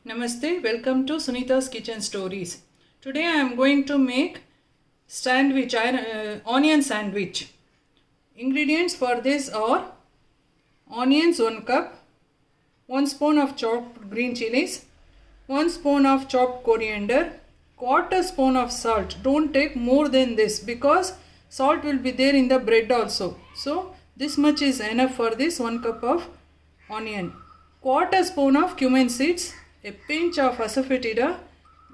Namaste, welcome to Sunita's Kitchen Stories. Today I am going to make onion sandwich. Ingredients for this are onions 1 cup, 1 spoon of chopped green chilies, 1 spoon of chopped coriander, quarter spoon of salt. Don't take more than this because salt will be there in the bread also. So this much is enough for this 1 cup of onion. Quarter spoon of cumin seeds, a pinch of asafoetida,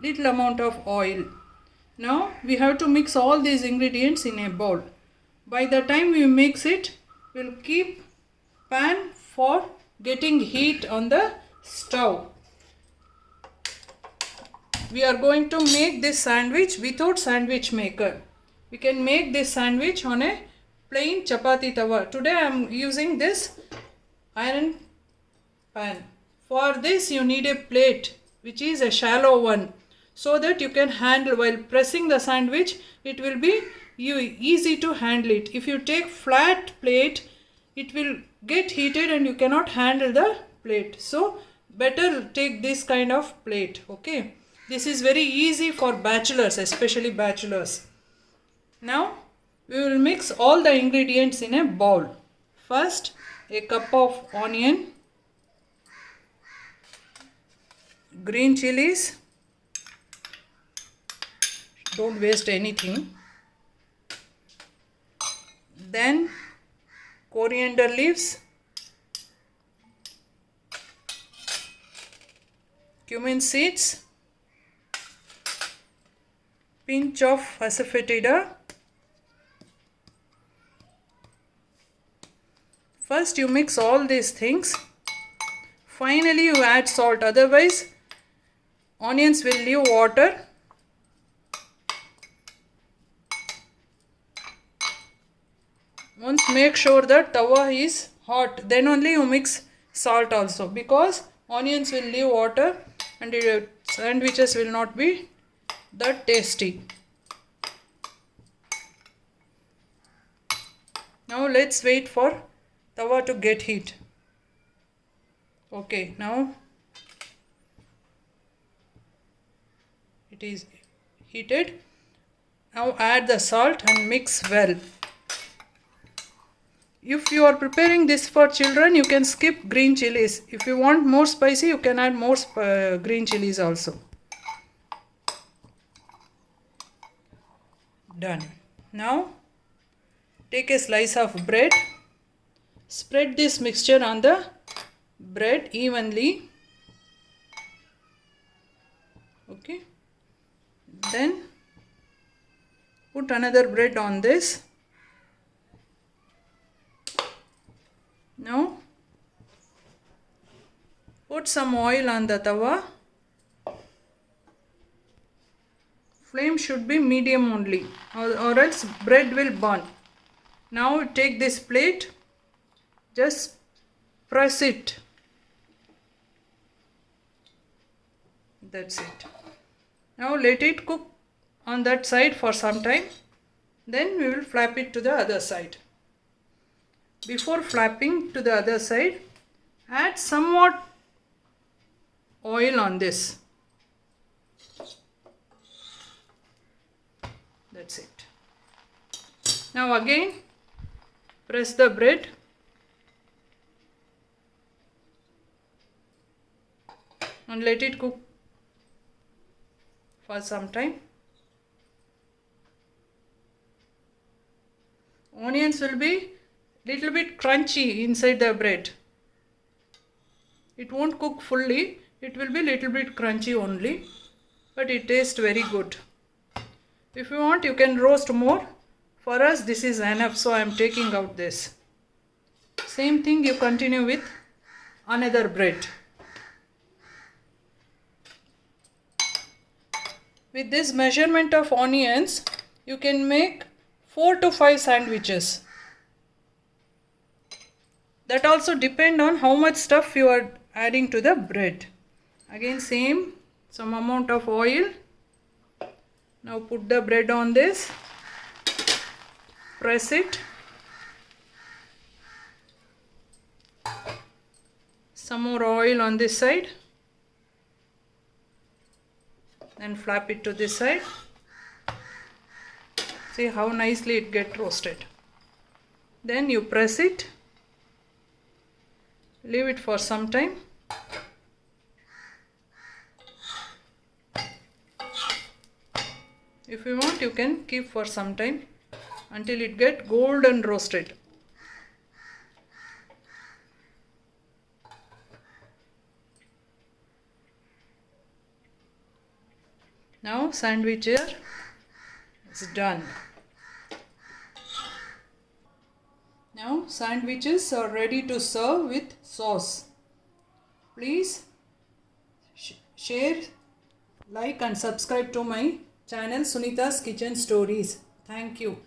little amount of oil. Now we have to mix all these ingredients in a bowl. By the time we mix it, we'll keep pan for getting heat on the stove. We are going to make this sandwich without sandwich maker. We can make this sandwich on a plain chapati tawa. Today I am using this iron pan. For this you need a plate which is a shallow one so that you can handle while pressing the sandwich. It will be easy to handle it. If you take flat plate, it will get heated and you cannot handle the plate. So better take this kind of plate. Okay, this is very easy for bachelors, especially bachelors. Now we will mix all the ingredients in a bowl. First, a cup of onion, green chilies, don't waste anything, then coriander leaves, cumin seeds, pinch of asafoetida. First you mix all these things, finally you add salt, otherwise onions will leave water. Once make sure that tawa is hot, then only you mix salt also, because onions will leave water and your sandwiches will not be that tasty. Now let's wait for tawa to get heat. Okay, now it is heated. Now add the salt and mix well. If you are preparing this for children, you can skip green chilies. If you want more spicy, you can add more green chilies also. Done. Now take a slice of bread. Spread this mixture on the bread evenly. Okay. Then put another bread on this. Now put some oil on the tawa. Flame should be medium only, or else bread will burn. Now take this plate, just press it. That's it. Now let it cook on that side for some time. Then we will flap it to the other side. Before flapping to the other side, add somewhat oil on this. That's it. Now again press the bread. And let it cook for some time. Onions will be little bit crunchy inside the bread. It won't cook fully, it will be little bit crunchy only, but it tastes very good. If you want, you can roast more. For us this is enough, so I am taking out this. Same thing you continue with another bread. With this measurement of onions, you can make 4 to 5 sandwiches. That also depend on how much stuff you are adding to the bread. Again same, some amount of oil. Now put the bread on this, press it. Some more oil on this side. Then flap it to this side. See how nicely it get roasted. Then you press it, leave it for some time. If you want, you can keep for some time until it get golden roasted. Now sandwich here is done. Now sandwiches are ready to serve with sauce. Please share, like and subscribe to my channel Sunita's Kitchen Stories. Thank you.